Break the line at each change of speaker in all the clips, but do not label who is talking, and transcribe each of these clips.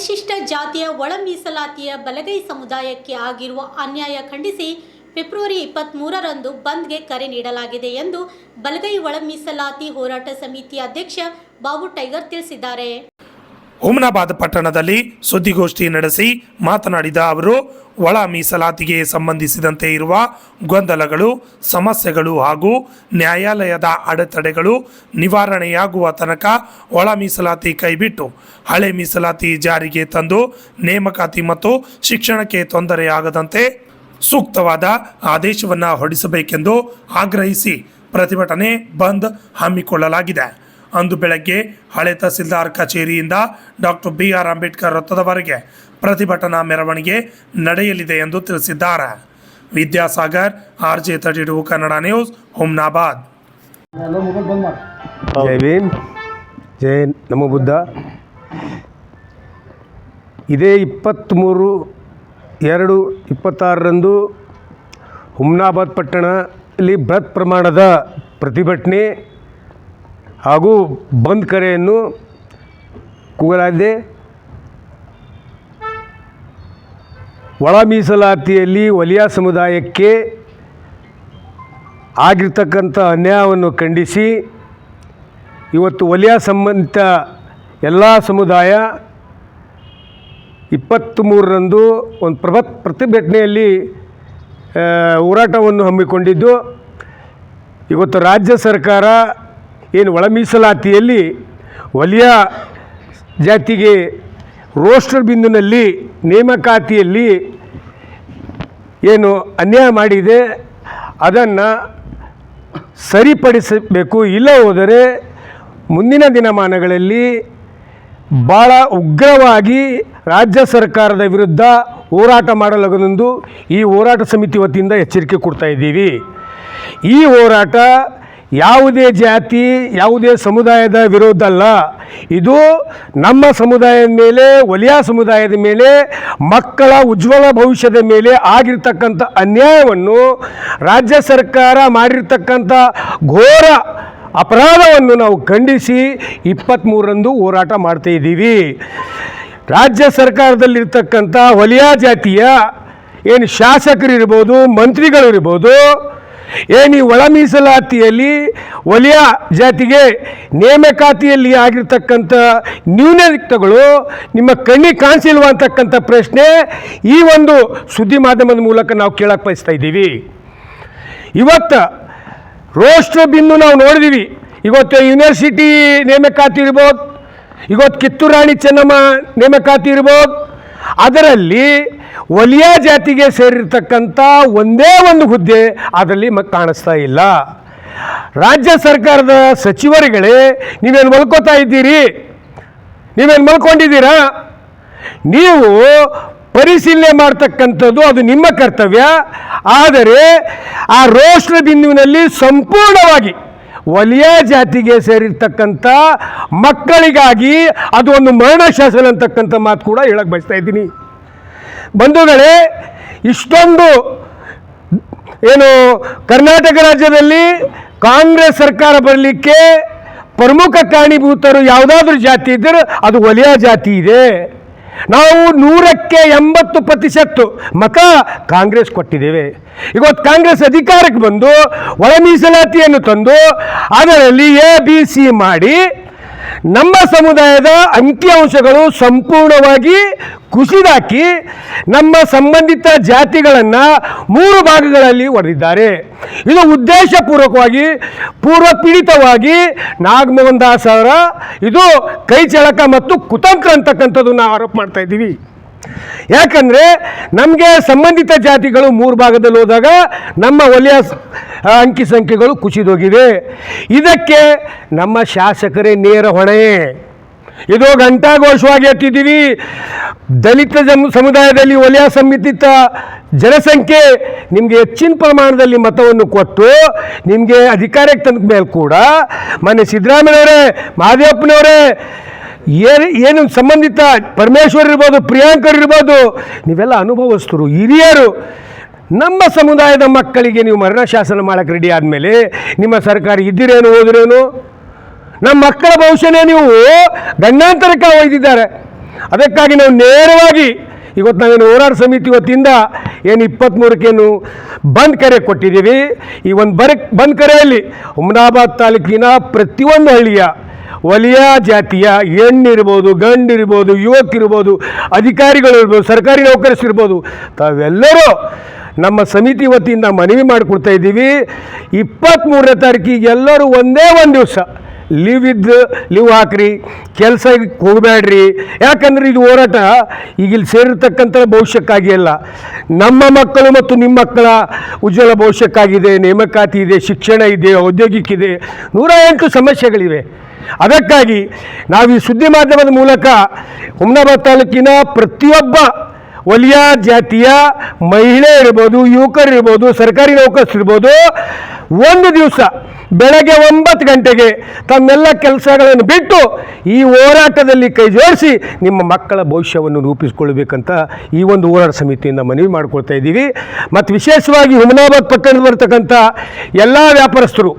ಪರಿಶಿಷ್ಟ ಜಾತಿಯ ಒಳ ಮೀಸಲಾತಿಯ ಬಲಗೈ ಸಮುದಾಯಕ್ಕೆ ಆಗಿರುವ ಅನ್ಯಾಯ ಖಂಡಿಸಿ ಫೆಬ್ರವರಿ 23ರಂದು ಬಂದ್ಗೆ ಕರೆ ನೀಡಲಾಗಿದೆ ಎಂದು ಬಲಗೈ ಒಳ ಮೀಸಲಾತಿ ಹೋರಾಟ ಸಮಿತಿಯ ಅಧ್ಯಕ್ಷ ಬಾಬು ಟೈಗರ್ ತಿಳಿಸಿದ್ದಾರೆ.
ಹುಮನಾಬಾದ್ ಪಟ್ಟಣದಲ್ಲಿ ಸುದ್ದಿಗೋಷ್ಠಿ ನಡೆಸಿ ಮಾತನಾಡಿದ ಅವರು, ಒಳ ಮೀಸಲಾತಿಗೆ ಸಂಬಂಧಿಸಿದಂತೆ ಇರುವ ಗೊಂದಲಗಳು, ಸಮಸ್ಯೆಗಳು ಹಾಗೂ ನ್ಯಾಯಾಲಯದ ಅಡೆತಡೆಗಳು ನಿವಾರಣೆಯಾಗುವ ತನಕ ಒಳ ಮೀಸಲಾತಿ ಕೈಬಿಟ್ಟು ಹಳೆ ಮೀಸಲಾತಿ ಜಾರಿಗೆ ತಂದು ನೇಮಕಾತಿ ಮತ್ತು ಶಿಕ್ಷಣಕ್ಕೆ ತೊಂದರೆಯಾಗದಂತೆ ಸೂಕ್ತವಾದ ಆದೇಶವನ್ನು ಹೊರಡಿಸಬೇಕೆಂದು ಆಗ್ರಹಿಸಿ ಪ್ರತಿಭಟನೆ ಬಂದ್ ಹಮ್ಮಿಕೊಳ್ಳಲಾಗಿದೆ. ಅಂದು ಬೆಳಗ್ಗೆ ಹಳೆ ತಹಸೀಲ್ದಾರ್ ಕಚೇರಿಯಿಂದ ಡಾಕ್ಟರ್ BR ಅಂಬೇಡ್ಕರ್ ವೃತ್ತದವರೆಗೆ ಪ್ರತಿಭಟನಾ ಮೆರವಣಿಗೆ ನಡೆಯಲಿದೆ ಎಂದು ತಿಳಿಸಿದ್ದಾರೆ. Vidyasagar, RJ32 Kannada news, Humnabad.
ಜೈ ಭೀಮ್, ಜೈ ನಮೋ ಬುದ್ಧ. ಇದೇ 23/2/26ರಂದು ಹುಮನಾಬಾದ್ ಪಟ್ಟಣದಲ್ಲಿ ಬೃಹತ್ ಪ್ರಮಾಣದ ಪ್ರತಿಭಟನೆ ಹಾಗೂ ಬಂದ್ ಕರೆಯನ್ನು ಕೂಗಲಾಗಿದೆ. ಒಳ ಮೀಸಲಾತಿಯಲ್ಲಿ ವಲಯ ಸಮುದಾಯಕ್ಕೆ ಆಗಿರ್ತಕ್ಕಂಥ ಅನ್ಯಾಯವನ್ನು ಖಂಡಿಸಿ ಇವತ್ತು ವಲಯ ಸಂಬಂಧಿತ ಎಲ್ಲ ಸಮುದಾಯ 23ರಂದು ಒಂದು ಪ್ರತಿಭಟನೆಯಲ್ಲಿ ಹೋರಾಟವನ್ನು ಹಮ್ಮಿಕೊಂಡಿದ್ದು, ಇವತ್ತು ರಾಜ್ಯ ಸರ್ಕಾರ ಏನು ಒಳ ಮೀಸಲಾತಿಯಲ್ಲಿ ವಲಯ ಜಾತಿಗೆ ರೋಸ್ಟರ್ ಬಿಂದುನಲ್ಲಿ ನೇಮಕಾತಿಯಲ್ಲಿ ಏನು ಅನ್ಯಾಯ ಮಾಡಿದೆ ಅದನ್ನು ಸರಿಪಡಿಸಬೇಕು. ಇಲ್ಲ ಹೋದರೆ ಮುಂದಿನ ದಿನಮಾನಗಳಲ್ಲಿ ಭಾಳ ಉಗ್ರವಾಗಿ ರಾಜ್ಯ ಸರ್ಕಾರದ ವಿರುದ್ಧ ಹೋರಾಟ ಮಾಡಲಾಗುವುದೆಂದು ಈ ಹೋರಾಟ ಸಮಿತಿ ವತಿಯಿಂದ ಎಚ್ಚರಿಕೆ ಕೊಡ್ತಾ ಇದ್ದೀವಿ. ಈ ಹೋರಾಟ ಯಾವುದೇ ಜಾತಿ, ಯಾವುದೇ ಸಮುದಾಯದ ವಿರೋಧ ಅಲ್ಲ. ಇದು ನಮ್ಮ ಸಮುದಾಯದ ಮೇಲೆ, ವಲಯ ಸಮುದಾಯದ ಮೇಲೆ, ಮಕ್ಕಳ ಉಜ್ವಲ ಭವಿಷ್ಯದ ಮೇಲೆ ಆಗಿರ್ತಕ್ಕಂಥ ಅನ್ಯಾಯವನ್ನು ರಾಜ್ಯ ಸರ್ಕಾರ ಮಾಡಿರ್ತಕ್ಕಂಥ ಘೋರ ಅಪರಾಧವನ್ನು ನಾವು ಖಂಡಿಸಿ 23ರಂದು ಹೋರಾಟ ಮಾಡ್ತಾ ಇದ್ದೀವಿ. ರಾಜ್ಯ ಸರ್ಕಾರದಲ್ಲಿರ್ತಕ್ಕಂಥ ವಲಯ ಜಾತಿಯ ಏನು ಶಾಸಕರಿರ್ಬೋದು, ಮಂತ್ರಿಗಳಿರ್ಬೋದು, ಏನು ಈ ಒಳ ಮೀಸಲಾತಿಯಲ್ಲಿ ವಲಯ ಜಾತಿಗೆ ನೇಮಕಾತಿಯಲ್ಲಿ ಆಗಿರ್ತಕ್ಕಂಥ ನ್ಯೂನತೆಗಳು ನಿಮ್ಮ ಕಣ್ಣಿಗೆ ಕಾಣಿಸಿಲ್ವ ಅಂತಕ್ಕಂಥ ಪ್ರಶ್ನೆ ಈ ಒಂದು ಸುದ್ದಿ ಮಾಧ್ಯಮದ ಮೂಲಕ ನಾವು ಕೇಳಕ್ಕೆ ಬಯಸ್ತಾ ಇದ್ದೀವಿ. ಇವತ್ತು ರೋಸ್ಟರ್ ಬಿಂದು ನಾವು ನೋಡಿದ್ದೀವಿ. ಇವತ್ತು ಯೂನಿವರ್ಸಿಟಿ ನೇಮಕಾತಿ ಇರ್ಬೋದು, ಇವತ್ತು ಕಿತ್ತೂರು ರಾಣಿ ಚೆನ್ನಮ್ಮ ನೇಮಕಾತಿ ಇರ್ಬೋದು, ಅದರಲ್ಲಿ ವಲಯ ಜಾತಿಗೆ ಸೇರಿರ್ತಕ್ಕಂಥ ಒಂದೇ ಒಂದು ಹುದ್ದೆ ಅದರಲ್ಲಿ ಕಾಣಿಸ್ತಾ ಇಲ್ಲ. ರಾಜ್ಯ ಸರ್ಕಾರದ ಸಚಿವರುಗಳೇ, ನೀವೇನು ಮಲ್ಕೋತಾ ಇದ್ದೀರಿ? ನೀವೇನು ಮಲ್ಕೊಂಡಿದ್ದೀರಾ? ನೀವು ಪರಿಶೀಲನೆ ಮಾಡ್ತಕ್ಕಂಥದ್ದು ಅದು ನಿಮ್ಮ ಕರ್ತವ್ಯ. ಆದರೆ ಆ ರೋಸ್ಟರ್ ಬಿಂದುವಿನಲ್ಲಿ ಸಂಪೂರ್ಣವಾಗಿ ವಲಯ ಜಾತಿಗೆ ಸೇರಿರ್ತಕ್ಕಂಥ ಮಕ್ಕಳಿಗಾಗಿ ಅದು ಒಂದು ಮರಣ ಶಾಸನ ಅಂತಕ್ಕಂಥ ಮಾತು ಕೂಡ ಹೇಳಕ್ಕೆ ಬಯಸ್ತಾ ಇದ್ದೀನಿ. ಬಂಧುಗಳೇ, ಇಷ್ಟೊಂದು ಏನು ಕರ್ನಾಟಕ ರಾಜ್ಯದಲ್ಲಿ ಕಾಂಗ್ರೆಸ್ ಸರ್ಕಾರ ಬರಲಿಕ್ಕೆ ಪ್ರಮುಖ ಕಾರಣೀಭೂತರು ಯಾವುದಾದ್ರೂ ಜಾತಿ ಇದ್ದರೆ ಅದು ವಲಯ ಜಾತಿ ಇದೆ. ನಾವು 100ಕ್ಕೆ 80% ಮತ ಕಾಂಗ್ರೆಸ್ ಕೊಟ್ಟಿದ್ದೇವೆ. ಇವತ್ತು ಕಾಂಗ್ರೆಸ್ ಅಧಿಕಾರಕ್ಕೆ ಬಂದು ಒಳ ಮೀಸಲಾತಿಯನ್ನು ತಂದು ಅದರಲ್ಲಿ ABC ಮಾಡಿ ನಮ್ಮ ಸಮುದಾಯದ ಅಂಕಿಅಂಶಗಳು ಸಂಪೂರ್ಣವಾಗಿ ಕುಸಿದಾಕಿ ನಮ್ಮ ಸಂಬಂಧಿತ ಜಾತಿಗಳನ್ನು 3 ಭಾಗಗಳಲ್ಲಿ ಹೊಡೆದಿದ್ದಾರೆ. ಇದು ಉದ್ದೇಶಪೂರ್ವಕವಾಗಿ, ಪೂರ್ವಪೀಡಿತವಾಗಿ ನಾಗಮೋಹನ್ ದಾಸ್ ಅವರ ಇದು ಕೈ ಚಳಕ ಮತ್ತು ಕುತಂತ್ರ ಅಂತಕ್ಕಂಥದ್ದು ನಾವು ಆರೋಪ ಮಾಡ್ತಾ ಇದ್ದೀವಿ. ಯಾಕಂದರೆ ನಮಗೆ ಸಂಬಂಧಿತ ಜಾತಿಗಳು 3 ಭಾಗದಲ್ಲಿ ಹೋದಾಗ ನಮ್ಮ ವಲಯ ಅಂಕಿ ಸಂಖ್ಯೆಗಳು ಕುಸಿದೋಗಿವೆ. ಇದಕ್ಕೆ ನಮ್ಮ ಶಾಸಕರೇ ನೇರ ಹೊಣೆ. ಇದು ಘಂಟಾಘೋಷವಾಗಿ ಎತ್ತಿದ್ದೀವಿ. ದಲಿತ ಸಮುದಾಯದಲ್ಲಿ ವಲಯ ಸಂಬಂಧಿತ ಜನಸಂಖ್ಯೆ ನಿಮಗೆ ಹೆಚ್ಚಿನ ಪ್ರಮಾಣದಲ್ಲಿ ಮತವನ್ನು ಕೊಟ್ಟು ನಿಮಗೆ ಅಧಿಕಾರಕ್ಕೆ ತಂದ ಮೇಲೆ ಕೂಡ ಮೊನ್ನೆ ಸಿದ್ದರಾಮಯ್ಯನವರೇ, ಮಹದೇವಪ್ಪನವರೇ, ಏನು ಸಂಬಂಧಿತ ಪರಮೇಶ್ವರ್ ಇರ್ಬೋದು, ಪ್ರಿಯಾಂಕರ್ ಇರ್ಬೋದು, ನೀವೆಲ್ಲ ಅನುಭವಸ್ಥರು, ಹಿರಿಯರು. ನಮ್ಮ ಸಮುದಾಯದ ಮಕ್ಕಳಿಗೆ ನೀವು ಮರಣ ಶಾಸನ ಮಾಡೋಕ್ಕೆ ರೆಡಿ ಆದಮೇಲೆ ನಿಮ್ಮ ಸರ್ಕಾರ ಇದ್ದಿರೇನು ಹೋದ್ರೇನು? ನಮ್ಮ ಮಕ್ಕಳ ಭವಿಷ್ಯನೇ ನೀವು ಗಂಡಾಂತರಕ್ಕೆ ಒಯ್ದಿದ್ದಾರೆ. ಅದಕ್ಕಾಗಿ ನಾವು ನೇರವಾಗಿ ಇವತ್ತು ನಾವೇನು ಹೋರಾಟ ಸಮಿತಿ ವತಿಯಿಂದ ಏನು 23ಕ್ಕೇನು ಬಂದ್ ಕರೆ ಕೊಟ್ಟಿದ್ದೀವಿ. ಈ ಒಂದು ಬಂದ್ ಕರೆಯಲ್ಲಿ ಹುಮನಾಬಾದ್ ತಾಲೂಕಿನ ಪ್ರತಿಯೊಂದು ಹಳ್ಳಿಯ ವಲಯ ಜಾತಿಯ ಹೆಣ್ಣಿರ್ಬೋದು, ಗಂಡಿರ್ಬೋದು, ಯುವಕರಿರ್ಬೋದು, ಅಧಿಕಾರಿಗಳಿರ್ಬೋದು, ಸರ್ಕಾರಿ ನೌಕರರಿರ್ಬೋದು, ತಾವೆಲ್ಲರೂ ನಮ್ಮ ಸಮಿತಿ ವತಿಯಿಂದ ಮನವಿ ಮಾಡಿಕೊಡ್ತಾ ಇದ್ದೀವಿ. 23ನೇ ತಾರೀಕಿಗೆ ಎಲ್ಲರೂ ಒಂದೇ ಒಂದು ದಿವಸ ಲೀವ್ ಹಾಕ್ರಿ, ಕೆಲಸಕ್ಕೆ ಹೋಗಬೇಡ್ರಿ. ಯಾಕಂದರೆ ಇದು ಹೋರಾಟ ಈಗ ಇಲ್ಲಿ ಸೇರಿರ್ತಕ್ಕಂಥ ಭವಿಷ್ಯಕ್ಕಾಗಿ ಅಲ್ಲ, ನಮ್ಮ ಮಕ್ಕಳು ಮತ್ತು ನಿಮ್ಮ ಮಕ್ಕಳ ಉಜ್ವಲ ಭವಿಷ್ಯಕ್ಕಾಗಿದೆ. ನೇಮಕಾತಿ ಇದೆ, ಶಿಕ್ಷಣ ಇದೆ, ಔದ್ಯೋಗಿಕಿದೆ, 108 ಸಮಸ್ಯೆಗಳಿವೆ. ಅದಕ್ಕಾಗಿ ನಾವು ಈ ಸುದ್ದಿ ಮಾಧ್ಯಮದ ಮೂಲಕ ಹುಮನಾಬಾದ್ ತಾಲೂಕಿನ ಪ್ರತಿಯೊಬ್ಬ ವಲಯ ಜಾತಿಯ ಮಹಿಳೆ ಇರ್ಬೋದು, ಯುವಕರಿರ್ಬೋದು, ಸರ್ಕಾರಿ ನೌಕರರಿರ್ಬೋದು, ಒಂದು ದಿವಸ ಬೆಳಗ್ಗೆ 9 ಗಂಟೆಗೆ ತಮ್ಮೆಲ್ಲ ಕೆಲಸಗಳನ್ನು ಬಿಟ್ಟು ಈ ಹೋರಾಟದಲ್ಲಿ ಕೈ ಜೋಡಿಸಿ ನಿಮ್ಮ ಮಕ್ಕಳ ಭವಿಷ್ಯವನ್ನು ರೂಪಿಸಿಕೊಳ್ಬೇಕಂತ ಈ ಒಂದು ಹೋರಾಟ ಸಮಿತಿಯಿಂದ ಮನವಿ ಮಾಡ್ಕೊಳ್ತಾ ಇದ್ದೀವಿ. ಮತ್ತು ವಿಶೇಷವಾಗಿ ಹುಮನಾಬಾದ್ ಪಟ್ಟಣದಲ್ಲಿ ಬರ್ತಕ್ಕಂಥ ಎಲ್ಲ ವ್ಯಾಪಾರಸ್ಥರು,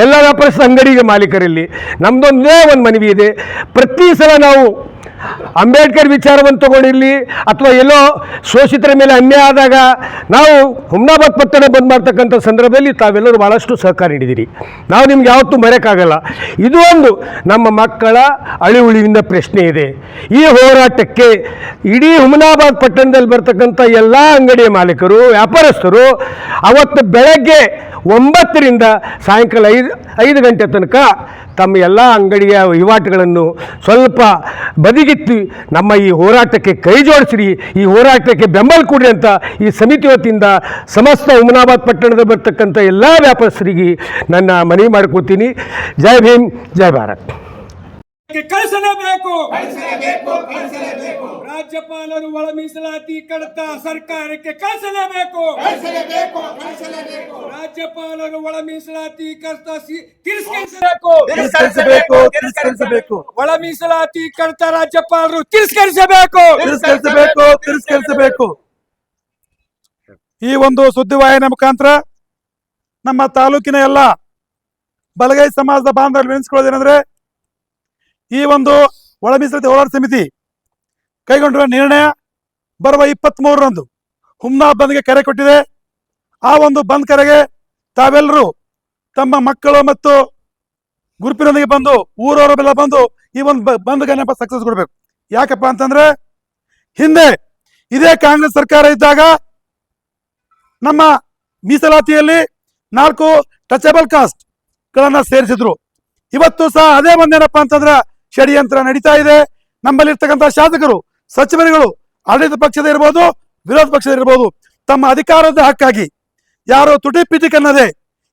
ಎಲ್ಲ ವ್ಯಾಪಾರಸ್ಥ ಅಂಗಡಿಗೆ ಮಾಲೀಕರಲ್ಲಿ ನಮ್ಮದೊಂದೇ ಒಂದು ಮನವಿ ಇದೆ. ಪ್ರತಿ ಸಲ ನಾವು ಅಂಬೇಡ್ಕರ್ ವಿಚಾರವನ್ನು ತಗೊಂಡಿರಲಿ ಅಥವಾ ಎಲ್ಲೋ ಶೋಷಿತರ ಮೇಲೆ ಅನ್ಯಾಯ ಆದಾಗ ನಾವು ಹುಮನಾಬಾದ್ ಪಟ್ಟಣ ಬಂದ್ ಮಾಡ್ತಕ್ಕಂಥ ಸಂದರ್ಭದಲ್ಲಿ ತಾವೆಲ್ಲರೂ ಭಾಳಷ್ಟು ಸಹಕಾರ ನೀಡಿದಿರಿ. ನಾವು ನಿಮ್ಗೆ ಯಾವತ್ತೂ ಮರೆಯೋಕ್ಕಾಗಲ್ಲ. ಇದು ಒಂದು ನಮ್ಮ ಮಕ್ಕಳ ಅಳಿವುಳಿವಿನ ಪ್ರಶ್ನೆ ಇದೆ. ಈ ಹೋರಾಟಕ್ಕೆ ಇಡೀ ಹುಮನಾಬಾದ್ ಪಟ್ಟಣದಲ್ಲಿ ಬರ್ತಕ್ಕಂಥ ಎಲ್ಲ ಅಂಗಡಿಯ ಮಾಲೀಕರು, ವ್ಯಾಪಾರಸ್ಥರು ಅವತ್ತು ಬೆಳಗ್ಗೆ 9ರಿಂದ ಸಾಯಂಕಾಲ 5 ಗಂಟೆ ತನಕ ತಮ್ಮ ಎಲ್ಲ ಅಂಗಡಿಯ ವಹಿವಾಟುಗಳನ್ನು ಸ್ವಲ್ಪ ಬದಿಗಿತ್ತು ನಮ್ಮ ಈ ಹೋರಾಟಕ್ಕೆ ಕೈ ಜೋಡಿಸಿರಿ, ಈ ಹೋರಾಟಕ್ಕೆ ಬೆಂಬಲ ಕೊಡಿ ಅಂತ ಈ ಸಮಿತಿ ವತಿಯಿಂದ ಸಮಸ್ತ ಹುಮನಾಬಾದ್ ಪಟ್ಟಣದ ಬರ್ತಕ್ಕಂಥ ಎಲ್ಲ ವ್ಯಾಪಾರಸ್ಥರಿಗೆ ನನ್ನ ಮನವಿ ಮಾಡಿಕೊಡ್ತೀನಿ. ಜೈ ಭೀಮ್, ಜೈ ಭಾರತ್.
ಕಳಿಸಲೇಬೇಕು. ರಾಜ್ಯಪಾಲರು ಒಳ ಮೀಸಲಾತಿ ಕಡತ ಸರ್ಕಾರಕ್ಕೆ ಕಳಿಸಲೇಬೇಕು. ರಾಜ್ಯಪಾಲರು ಒಳ ಮೀಸಲಾತಿ ಕಡತ ತಿರಸ್ಕರಿಸಬೇಕು. ಒಳ ಮೀಸಲಾತಿ ಕಡತ ರಾಜ್ಯಪಾಲರು ತಿರಸ್ಕರಿಸಬೇಕು.
ಈ ಒಂದು ಸುದ್ದಿವಾಹಿನಿಯ ಮುಖಾಂತರ ನಮ್ಮ ತಾಲೂಕಿನ ಎಲ್ಲ ಬಲಗೈ ಸಮಾಜದ ಬಾಂಧವರು ನೆನೆಸ್ಕೊಳ್ಳೋದೇನೆಂದ್ರೆ, ಈ ಒಂದು ಒಳ ಮೀಸಲಾತಿ ಹೋರಾಟ ಸಮಿತಿ ಕೈಗೊಂಡಿರುವ ನಿರ್ಣಯ ಬರುವ 23ರಂದು ಹುಮ್ನಾಬಾದ್ ಬಂದ್ಗೆ ಕರೆ ಕೊಟ್ಟಿದೆ. ಆ ಒಂದು ಬಂದ್ ಕರೆಗೆ ತಾವೆಲ್ಲರೂ ತಮ್ಮ ಮಕ್ಕಳು ಮತ್ತು ಗುಂಪಿನೊಂದಿಗೆ ಬಂದು, ಊರವರೆಲ್ಲ ಬಂದು ಈ ಒಂದು ಬಂದ್ಗೆ ಸಕ್ಸಸ್ ಕೊಡ್ಬೇಕು. ಯಾಕಪ್ಪ ಅಂತಂದ್ರೆ, ಹಿಂದೆ ಇದೇ ಕಾಂಗ್ರೆಸ್ ಸರ್ಕಾರ ಇದ್ದಾಗ ನಮ್ಮ ಮೀಸಲಾತಿಯಲ್ಲಿ 4 ಟಚಬಲ್ ಕಾಸ್ಟ್ ಗಳನ್ನ ಸೇರಿಸಿದ್ರು. ಇವತ್ತು ಸಹ ಅದೇ ಒಂದೇನಪ್ಪ ಅಂತಂದ್ರೆ ಷಡ್ಯಂತ್ರ ನಡೀತಾ ಇದೆ. ನಮ್ಮಲ್ಲಿ ಇರ್ತಕ್ಕಂಥ ಶಾಸಕರು, ಸಚಿವರುಗಳು, ಆಡಳಿತ ಪಕ್ಷದ ಇರ್ಬೋದು, ವಿರೋಧ ಪಕ್ಷದ ಇರ್ಬೋದು, ತಮ್ಮ ಅಧಿಕಾರದ ಹಕ್ಕಾಗಿ ಯಾರು ತುಟಿ ಪಿಟಿಕನ್ನದೆ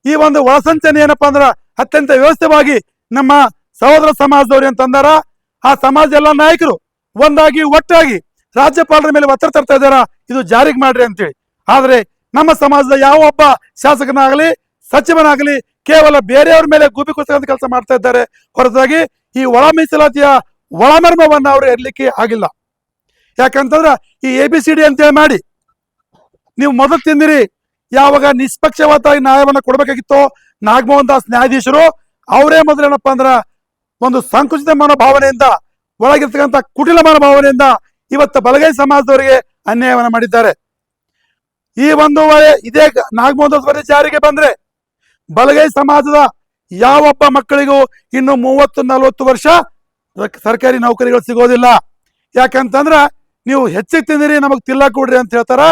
ಈ ಒಂದು ಒಳಸಂಚನೆ ಏನಪ್ಪಾ ಅಂದ್ರ ಅತ್ಯಂತ ವ್ಯವಸ್ಥಿತವಾಗಿ ನಮ್ಮ ಸಹೋದರ ಸಮಾಜದವ್ರು ಅಂತಂದಾರ. ಆ ಸಮಾಜ ಎಲ್ಲ ನಾಯಕರು ಒಂದಾಗಿ ಒಟ್ಟಾಗಿ ರಾಜ್ಯಪಾಲರ ಮೇಲೆ ಒತ್ತಡ ತರ್ತಾ ಇದ್ದಾರ, ಇದು ಜಾರಿಗೆ ಮಾಡ್ರಿ ಅಂತೇಳಿ. ಆದ್ರೆ ನಮ್ಮ ಸಮಾಜದ ಯಾವ ಒಬ್ಬ ಶಾಸಕನಾಗಲಿ ಸಚಿವನಾಗಲಿ ಕೇವಲ ಬೇರೆಯವ್ರ ಮೇಲೆ ಗೂಬಿ ಕೊಡ್ತಕ್ಕಂಥ ಕೆಲಸ ಮಾಡ್ತಾ ಇದ್ದಾರೆ ಹೊರತಾಗಿ ಈ ಒಳ ಮೀಸಲಾತಿಯ ಒಳಮರ್ಮವನ್ನ ಅವರು ಇರ್ಲಿಕ್ಕೆ ಆಗಿಲ್ಲ. ಯಾಕಂತಂದ್ರ ಈ ABCD ಅಂತೇಳಿ ಮಾಡಿ ನೀವು ಮೊದಲು ತಿಂದಿರಿ. ಯಾವಾಗ ನಿಷ್ಪಕ್ಷಪಾತವಾಗಿ ನ್ಯಾಯವನ್ನ ಕೊಡ್ಬೇಕಾಗಿತ್ತೋ ನಾಗಮೋಹನ್ ದಾಸ್ ನ್ಯಾಯಾಧೀಶರು ಅವರೇ ಮೊದಲೇನಪ್ಪ ಅಂದ್ರ ಒಂದು ಸಂಕುಚಿತ ಮನೋಭಾವನೆಯಿಂದ, ಒಳಗಿರ್ತಕ್ಕಂಥ ಕುಟಿಲ ಮನೋಭಾವನೆಯಿಂದ ಇವತ್ತು ಬಲಗೈ ಸಮಾಜದವರಿಗೆ ಅನ್ಯಾಯವನ್ನ ಮಾಡಿದ್ದಾರೆ. ಈ ಒಂದು ಇದೇ ನಾಗಮೋಹನ್ ದಾಸ್ ವರದಿ ಜಾರಿಗೆ ಬಂದ್ರೆ ಬಲಗೈ ಸಮಾಜದ ಯಾವೊಬ್ಬ ಮಕ್ಕಳಿಗೂ ಇನ್ನು 30-40 ವರ್ಷ ಸರ್ಕಾರಿ ನೌಕರಿಗಳು ಸಿಗೋದಿಲ್ಲ. ಯಾಕಂತಂದ್ರ ನೀವು ಹೆಚ್ಚಿಗೆ ತಿಂದಿರಿ, ನಮಗ್ ತಿಲ್ಲ ಕೊಡ್ರಿ ಅಂತ ಹೇಳ್ತಾರ.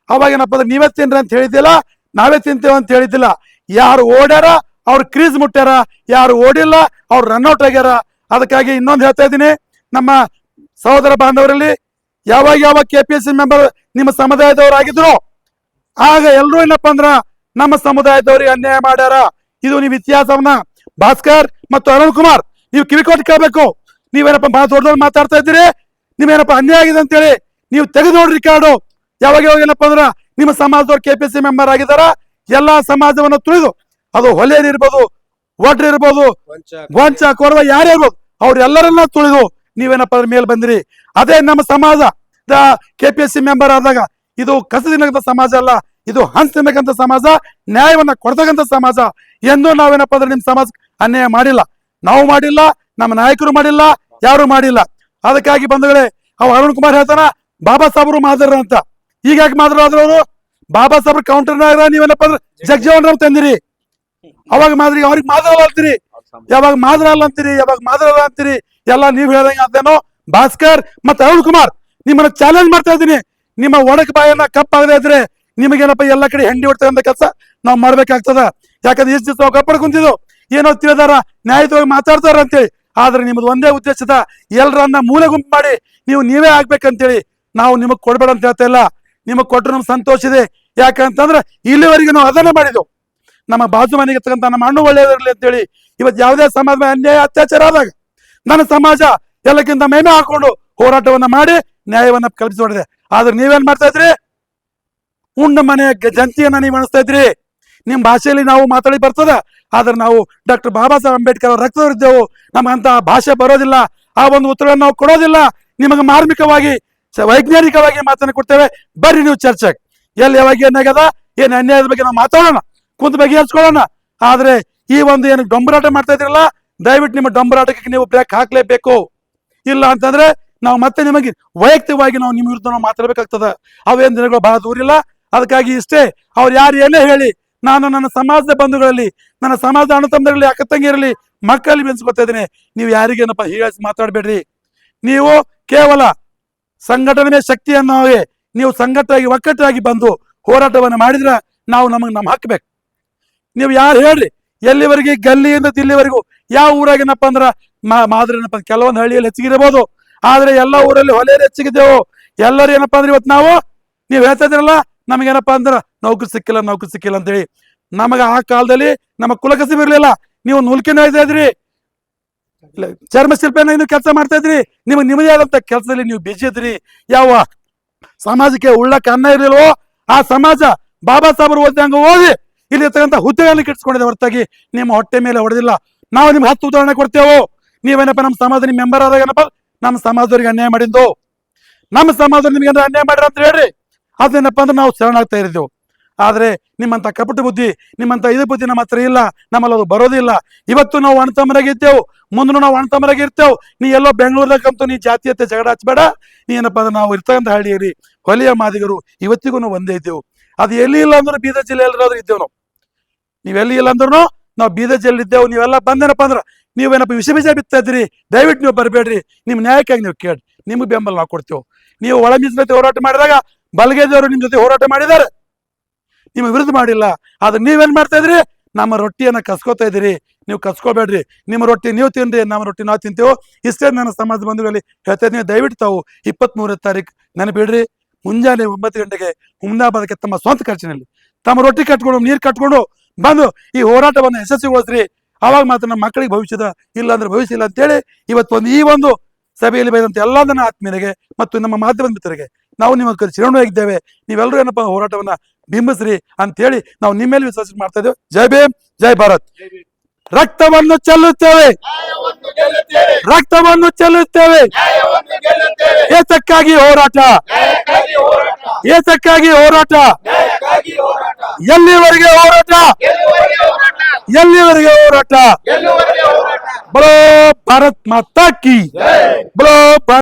ಅವಾಗ ಏನಪ್ಪ ಅಂದ್ರೆ ನೀವೇ ತಿನ್ರಿ ಅಂತ ಹೇಳಿದ್ದಿಲ್ಲ, ನಾವೇ ತಿಂತೇವೆ ಅಂತ ಹೇಳಿದ್ದಿಲ್ಲ. ಯಾರು ಓಡ್ಯಾರ ಅವ್ರು ಕ್ರೀಸ್ ಮುಟ್ಟ್ಯಾರ, ಯಾರು ಓಡಿಲ್ಲ ಅವ್ರು ರನ್ಔಟ್ ಆಗ್ಯಾರ. ಅದಕ್ಕಾಗಿ ಇನ್ನೊಂದು ಹೇಳ್ತಾ ಇದ್ದೀನಿ, ನಮ್ಮ ಸಹೋದರ ಬಾಂಧವರಲ್ಲಿ ಯಾವ KPSC ಮೆಂಬರ್ ನಿಮ್ಮ ಸಮುದಾಯದವರಾಗಿದ್ರು ಆಗ ಎಲ್ಲರೂ ಏನಪ್ಪಾ ಅಂದ್ರ ನಮ್ಮ ಸಮುದಾಯದವ್ರಿಗೆ ಅನ್ಯಾಯ ಮಾಡ್ಯಾರ. ಇದು ನೀವು ಇತಿಹಾಸವನ್ನ ಭಾಸ್ಕರ್ ಮತ್ತು ಅರುಣ್ ಕುಮಾರ್ ನೀವು ಕಿವಿಕೊಟ್ಟು ಕೇಳಬೇಕು. ನೀವೇನಪ್ಪ ದೊಡ್ಡದವ್ರು ಮಾತಾಡ್ತಾ ಇದ್ದೀರಿ, ನೀವೇನಪ್ಪ ಅನ್ಯಾಯ ಆಗಿದೆ ಅಂತೇಳಿ ನೀವು ತೆಗೆದು ನೋಡ್ರಿ ಕಾರ್ಡು. ಯಾವಾಗ ಏನಪ್ಪಾ ಅಂದ್ರ ನಿಮ್ಮ ಸಮಾಜದವ್ರು KPSC ಮೆಂಬರ್ ಆಗಿದಾರ, ಎಲ್ಲಾ ಸಮಾಜವನ್ನ ತುಳಿದು, ಅದು ಹೊಲೆಯರ್ ಇರ್ಬೋದು, ಒಡ್ರ ಇರ್ಬೋದು, ಗೊಂಚ ಕೊರವ ಯಾರೇ ಇರ್ಬೋದು, ಅವ್ರೆಲ್ಲರನ್ನ ತುಳಿದು ನೀವೇನಪ್ಪ ಅದ್ರ ಮೇಲೆ ಬಂದಿರಿ. ಅದೇ ನಮ್ಮ ಸಮಾಜ KPSC ಮೆಂಬರ್ ಆದಾಗ ಇದು ಕಸ ತಿನ್ನಕಂತ ಸಮಾಜ ಅಲ್ಲ, ಇದು ಹಂಚ್ ತಿನ್ನಕಂತ ಸಮಾಜ, ನ್ಯಾಯವನ್ನ ಕೊಡ್ತಕ್ಕಂಥ ಸಮಾಜ. ಎಂದು ನಾವೇನಪ್ಪ ಅಂದ್ರೆ ನಿಮ್ ಸಮಾಜ ಅನ್ಯಾಯ ಮಾಡಿಲ್ಲ, ನಾವು ಮಾಡಿಲ್ಲ, ನಮ್ಮ ನಾಯಕರು ಮಾಡಿಲ್ಲ, ಯಾರು ಮಾಡಿಲ್ಲ. ಅದಕ್ಕಾಗಿ ಬಂಧುಗಳೇ, ಅರುಣ್ ಕುಮಾರ್ ಹೇಳ್ತಾನ ಬಾಬಾ ಸಾಬ್ರು ಮಾದರ ಅಂತ. ಈಗ ಯಾಕೆ ಮಾದರ ಆದ್ರು ಅವರು? ಬಾಬಾ ಸಾಬ್ರ ಕೌಂಟರ್ನಾಗ ನೀವೇನಪ್ಪ ಅಂದ್ರೆ ಜಗಜೀವನ್ ರಾಮ್ ತಂದಿರಿ, ಅವಾಗ ಮಾದ್ರಿ ಅವ್ರಿಗೆ ಮಾದರ ಅಂತೀರಿ, ಯಾವಾಗ ಮಾದರ ಅಲ್ಲ ಅಂತೀರಿ, ಯಾವಾಗ ಮಾದರ ಅಲ್ಲ ಅಂತೀರಿ, ಎಲ್ಲ ನೀವ್ ಹೇಳ್ದಂಗ ಅದೇನೋ. ಭಾಸ್ಕರ್ ಮತ್ತೆ ಅರುಣ್ ಕುಮಾರ್ ನಿಮ್ಮನ್ನ ಚಾಲೆಂಜ್ ಮಾಡ್ತಾ ಇದ್ದೀನಿ. ನಿಮ್ಮ ಒಣಕ ಬಾಯನ್ನ ಕಪ್ಪಾಗದೆ ಇದ್ರೆ ನಿಮಗೇನಪ್ಪ ಎಲ್ಲ ಕಡೆ ಹೆಂಡಿ ಹೊಡ್ತಕ್ಕಂಥ ಕೆಲಸ ನಾವು ಮಾಡ್ಬೇಕಾಗ್ತದ. ಯಾಕಂದ್ರೆ ಇಷ್ಟು ದಿವಸ ಕಪ್ಪಡ್ ಕುಂತಿದ್ದು ಏನೋ ತಿಳಿದಾರ ನ್ಯಾಯವಾಗಿ ಮಾತಾಡ್ತಾರ ಅಂತೇಳಿ. ಆದ್ರೆ ನಿಮ್ದು ಒಂದೇ ಉದ್ದೇಶದ ಎಲ್ಲರನ್ನ ಮೂಲೆ ಗುಂಪು ಮಾಡಿ ನೀವೇ ಆಗ್ಬೇಕಂತೇಳಿ ನಾವು ನಿಮಗ್ ಕೊಡ್ಬೇಡ ಅಂತ ಹೇಳ್ತಾ ಇಲ್ಲ. ನಿಮಗ್ ಕೊಟ್ಟರು ನಮ್ಗೆ ಸಂತೋಷ ಇದೆ. ಯಾಕಂತಂದ್ರೆ ಇಲ್ಲಿವರೆಗೆ ನಾವು ಅದನ್ನ ಮಾಡಿದ್ವು. ನಮ್ಮ ಬಾಜು ಮನೆಗೆ ಇರ್ತಕ್ಕಂಥ ನಮ್ಮ ಹಣ್ಣು ಒಳ್ಳೆಯದಿರಲಿ ಅಂತೇಳಿ ಇವತ್ತು ಯಾವುದೇ ಸಮಾಜ ಮೇಲೆ ಅನ್ಯಾಯ ಅತ್ಯಾಚಾರ ಆದಾಗ ನನ್ನ ಸಮಾಜ ಎಲ್ಲಕ್ಕಿಂತ ಮೇಮೆ ಹಾಕೊಂಡು ಹೋರಾಟವನ್ನ ಮಾಡಿ ನ್ಯಾಯವನ್ನ ಕಲ್ಪಿಸಿಕೊಂಡಿದೆ. ಆದ್ರೆ ನೀವೇನ್ ಮಾಡ್ತಾ ಇದ್ರಿ? ಉಂಡ ಮನೆ ಜಂತಿಯನ್ನ ನೀವು ಅನಿಸ್ತಾ ಇದ್ರಿ. ನಿಮ್ ಭಾಷೆಯಲ್ಲಿ ನಾವು ಮಾತಾಡಿ ಬರ್ತದ, ಆದ್ರೆ ನಾವು ಡಾಕ್ಟರ್ ಬಾಬಾ ಸಾಹೇಬ್ ಅಂಬೇಡ್ಕರ್ ಅವ್ರ ರಕ್ತದವರಿದ್ದೆವು. ನಮಗಂತ ಭಾಷೆ ಬರೋದಿಲ್ಲ, ಆ ಒಂದು ಉತ್ತರವನ್ನು ನಾವು ಕೊಡೋದಿಲ್ಲ. ನಿಮಗೆ ಮಾರ್ಮಿಕವಾಗಿ ವೈಜ್ಞಾನಿಕವಾಗಿ ಮಾತನ್ನ ಕೊಡ್ತೇವೆ. ಬರ್ರಿ ನೀವು ಚರ್ಚೆಗೆ. ಎಲ್ಲಿ ಯಾವಾಗ ಏನಾಗದ, ಏನ್ ಅನ್ಯಾಯದ ಬಗ್ಗೆ ನಾವು ಮಾತಾಡೋಣ, ಕುಂತ ಬಗೆಹರಿಸ್ಕೊಳ್ಳೋಣ. ಆದ್ರೆ ಈ ಒಂದು ಏನು ಡೊಂಬರಾಟ ಮಾಡ್ತಾ ಇದ್ರಲ್ಲ, ದಯವಿಟ್ಟು ನಿಮ್ಮ ಡೊಂಬರಾಟಕ್ಕೆ ನೀವು ಬ್ರೇಕ್ ಹಾಕ್ಲೇಬೇಕು. ಇಲ್ಲ ಅಂತಂದ್ರೆ ನಾವು ಮತ್ತೆ ನಿಮಗೆ ವೈಯಕ್ತಿಕವಾಗಿ ನಾವು ನಿಮ್ಮ ವಿರುದ್ಧ ನಾವು ಮಾತಾಡ್ಬೇಕಾಗ್ತದ. ಅವೇನ್ ದಿನಗಳು ಬಹಳ ದೂರ ಇಲ್ಲ. ಅದಕ್ಕಾಗಿ ಇಷ್ಟೇ, ಅವ್ರು ಯಾರು ಏನೇ ಹೇಳಿ, ನಾನು ನನ್ನ ಸಮಾಜದ ಬಂಧುಗಳಲ್ಲಿ, ನನ್ನ ಸಮಾಜದ ಅಣ್ಣ ತಮ್ಮದಲ್ಲಿ, ಅಕ್ಕ ತಂಗಿಯರಲ್ಲಿ, ಮಕ್ಕಳಲ್ಲಿ ಬೆನ್ಸ್ಕೊತಾ ಇದ್ದೀನಿ. ನೀವು ಯಾರಿಗೇನಪ್ಪ ಹೀಯಾಳಿಸಿ ಮಾತಾಡಬೇಡ್ರಿ. ನೀವು ಕೇವಲ ಸಂಘಟನೆ ಶಕ್ತಿಯನ್ನು ನೀವು ಸಂಘಟನೆಯಾಗಿ ಒಕ್ಕಟ್ಟಾಗಿ ಬಂದು ಹೋರಾಟವನ್ನು ಮಾಡಿದ್ರೆ ನಾವು ನಮ್ಮ ಹಾಕ್ಬೇಕು. ನೀವು ಯಾರು ಹೇಳ್ರಿ, ಎಲ್ಲಿವರೆಗೆ ಗಲ್ಲಿಯಿಂದ ದಿಲ್ಲಿವರೆಗೂ ಯಾವ ಊರಾಗೇನಪ್ಪ ಅಂದ್ರ ಮಾದ್ರೇನಪ್ಪ ಕೆಲವೊಂದು ಹಳ್ಳಿಯಲ್ಲಿ ಹೆಚ್ಚಿಗಿರ್ಬೋದು, ಆದ್ರೆ ಎಲ್ಲ ಊರಲ್ಲಿ ಹೊಲೆಯಲ್ಲಿ ಹೆಚ್ಚಿಗಿದ್ದೇವು. ಎಲ್ಲರೂ ಏನಪ್ಪಾ ಅಂದ್ರೆ ಇವತ್ತು ನೀವು ಹೇಳ್ತಾ ಇದ್ರಲ್ಲ, ನಮಗೇನಪ್ಪಾ ಅಂದ್ರ ನೌಕರಿ ಸಿಕ್ಕಿಲ್ಲ ಅಂತೇಳಿ. ನಮಗ ಆ ಕಾಲದಲ್ಲಿ ನಮ್ಮ ಕುಲಕಸಬು ಇರ್ಲಿಲ್ಲ. ನೀವು ನುಲ್ಕಿನ ಇದ್ತಾ ಇದ್ರಿ, ಚರ್ಮ ಶಿಲ್ಪಿನ ನೀವು ಕೆಲಸ ಮಾಡ್ತಾ ಇದ್ರಿ. ನಿಮ್ಮದೇ ಆದಂತ ಕೆಲಸದಲ್ಲಿ ನೀವು ಬಿಜಿ ಇದ್ರಿ. ಯಾವ ಸಮಾಜಕ್ಕೆ ಉಳ್ಳಕ್ಕೆ ಅನ್ನ ಇರಲಿಲ್ವೋ ಆ ಸಮಾಜ ಬಾಬಾ ಸಾಹೇಬರು ಓದಿದಂಗ ಓದಿ ಇಲ್ಲಿ ಇರ್ತಕ್ಕಂಥ ಹುದ್ದೆಗಳನ್ನು ಕಿಟ್ಸ್ಕೊಂಡಿದೆ ಹೊರತಾಗಿ ನಿಮ್ಮ ಹೊಟ್ಟೆ ಮೇಲೆ ಹೊಡೆದಿಲ್ಲ. ನಾವು ನಿಮ್ಗೆ 10 ಉದಾಹರಣೆ ಕೊಡ್ತೇವೆ. ನೀವೇನಪ್ಪ ನಮ್ಮ ಸಮಾಜ ನಿಮ್ಮ ಮೆಂಬರ್ ಆದಾಗ ಏನಪ್ಪ ನಮ್ಮ ಸಮಾಜದವ್ರಿಗೆ ಅನ್ಯಾಯ ಮಾಡಿದ್ದು, ನಮ್ಮ ಸಮಾಜದವ್ರು ನಿಮ್ಗೆ ಅನ್ಯಾಯ ಮಾಡ್ರಿ ಅಂತ ಹೇಳ್ರಿ. ಅದೇನಪ್ಪ ಅಂದ್ರೆ ನಾವು ಶರಣಾಗ್ತಾ ಇರಿದ್ದೆವು. ಆದ್ರೆ ನಿಮ್ಮಂತ ಕಪಟ ಬುದ್ಧಿ, ನಿಮ್ಮಂತ ಇದು ಬುದ್ಧಿ ನಮ್ಮ ಹತ್ರ ಇಲ್ಲ, ನಮ್ಮಲ್ಲಿ ಅದು ಬರೋದಿಲ್ಲ. ಇವತ್ತು ನಾವು ಅಣ್ತಮ್ಮರಾಗಿದ್ದೇವು, ಮುಂದೂ ನಾವು ಅಣ್ತಮ್ಮರಾಗಿ ಇರ್ತೇವೆ. ನೀ ಎಲ್ಲೋ ಬೆಂಗಳೂರದಾಗಂತೂ ನೀ ಜಾತಿಯತೆ ಜಗಳ ಹಚ್ಚಬೇಡ. ನೀ ಏನಪ್ಪ ಅಂದ್ರೆ ನಾವು ಇರ್ತಕ್ಕಂಥ ಹಳ್ಳಿಯಲ್ಲಿ ಹೊಲಿಯ ಮಾದಿಗರು ಇವತ್ತಿಗೂ ನಾವು ಒಂದೇ ಇದ್ದೇವು. ಅದು ಎಲ್ಲಿ ಇಲ್ಲ ಅಂದ್ರೆ ಬೀದರ್ ಜಿಲ್ಲೆಯಲ್ಲಾದ್ರೂ ಇದ್ದೇವೆ ನಾವು. ನೀವೆಲ್ಲಿ ಇಲ್ಲ ಅಂದ್ರೂ ನಾವು ಬೀದರ್ ಜಿಲ್ಲೆ ಇದ್ದೇವೆ. ನೀವೆಲ್ಲ ಬಂದೇನಪ್ಪ ಅಂದ್ರೆ ನೀವೇನಪ್ಪ ವಿಷ ಬಿತ್ತಾ ಇದ್ರಿ. ದಯವಿಟ್ಟು ನೀವು ಬರಬೇಡ್ರಿ. ನಿಮ್ಮ ನ್ಯಾಯಕ್ಕಾಗಿ ನೀವು ಕೇಳಿ, ನಿಮ್ಗೆ ಬೆಂಬಲ ನಾವು ಕೊಡ್ತೇವೆ. ನೀವು ಒಳ ಮೀಸಲಾತಿ ಹೋರಾಟ ಮಾಡಿದಾಗ ಬಲಗೇದವರು ನಿಮ್ ಜೊತೆ ಹೋರಾಟ ಮಾಡಿದ್ದಾರೆ, ನಿಮ್ಮ ವಿರುದ್ಧ ಮಾಡಿಲ್ಲ. ಆದ್ರೆ ನೀವೇನ್ ಮಾಡ್ತಾ ಇದ್ರಿ? ನಮ್ಮ ರೊಟ್ಟಿಯನ್ನ ಕಸ್ಕೋತಾ ಇದ್ದೀರಿ. ನೀವು ಕಸ್ಕೋಬೇಡ್ರಿ. ನಿಮ್ಮ ರೊಟ್ಟಿ ನೀವು ತಿನ್ರಿ, ನಮ್ಮ ರೊಟ್ಟಿ ನಾವು ತಿಂತೇವೆ. ಇಷ್ಟೇ ನನ್ನ ಸಮಾಜ ಬಂಧುಗಳಲ್ಲಿ ಹೇಳ್ತಾ ಇದ್ದೀನಿ. ದಯವಿಟ್ಟು ತಾವು 23ನೇ ತಾರೀಕು ನೆನಪಿಡ್ರಿ. ಮುಂಜಾನೆ 9 ಗಂಟೆಗೆ ಹುಮ್ನಾಬಾದಕ್ಕೆ ತಮ್ಮ ಸ್ವಂತ ಖರ್ಚಿನಲ್ಲಿ ತಮ್ಮ ರೊಟ್ಟಿ ಕಟ್ಕೊಂಡು ನೀರು ಕಟ್ಕೊಂಡು ಬಂದು ಈ ಹೋರಾಟವನ್ನು ಯಶಸ್ವಿಗೊಳಿಸ್ರಿ. ಅವಾಗ ಮಾತ್ರ ನಮ್ಮ ಮಕ್ಕಳಿಗೆ ಭವಿಷ್ಯದ, ಇಲ್ಲ ಅಂದ್ರೆ ಭವಿಷ್ಯ ಇಲ್ಲ ಅಂತೇಳಿ ಇವತ್ತು ಈ ಒಂದು ಸಭೆಯಲ್ಲಿ ಬೈದಂತ ಎಲ್ಲ ನನ್ನ ಆತ್ಮೀಯರಿಗೆ ಮತ್ತು ನಮ್ಮ ಮಾಧ್ಯಮದ ಮಿತ್ರರಿಗೆ ನಾವು ನಿಮ್ಮ ಚಿರಋಣಿಯಾಗಿದ್ದೇವೆ. ನೀವೆಲ್ಲರೂ ಏನಪ್ಪ ಹೋರಾಟವನ್ನ ಬಿಂಬಿಸ್ರಿ ಅಂತ ಹೇಳಿ ನಾವು ನಿಮ್ಮ ಮೇಲೆ ವಿಶ್ವಾಸ ಮಾಡ್ತಾ ಇದ್ದೇವೆ. ಜೈ ಭೀಮ್, ಜೈ ಭಾರತ್. ರಕ್ತವನ್ನು ಚೆಲ್ಲುತ್ತೇವೆ, ರಕ್ತವನ್ನು ಚೆಲ್ಲುತ್ತೇವೆ. ಏತಕ್ಕಾಗಿ ಹೋರಾಟ, ಏತಕ್ಕಾಗಿ ಹೋರಾಟ, ಎಲ್ಲಿವರೆಗೆ ಹೋರಾಟ, ಎಲ್ಲಿವರೆಗೆ ಹೋರಾಟ. ಬಲೋ ಭಾರತ್ ಮಾತಾ ಕಿ, ಬಲೋ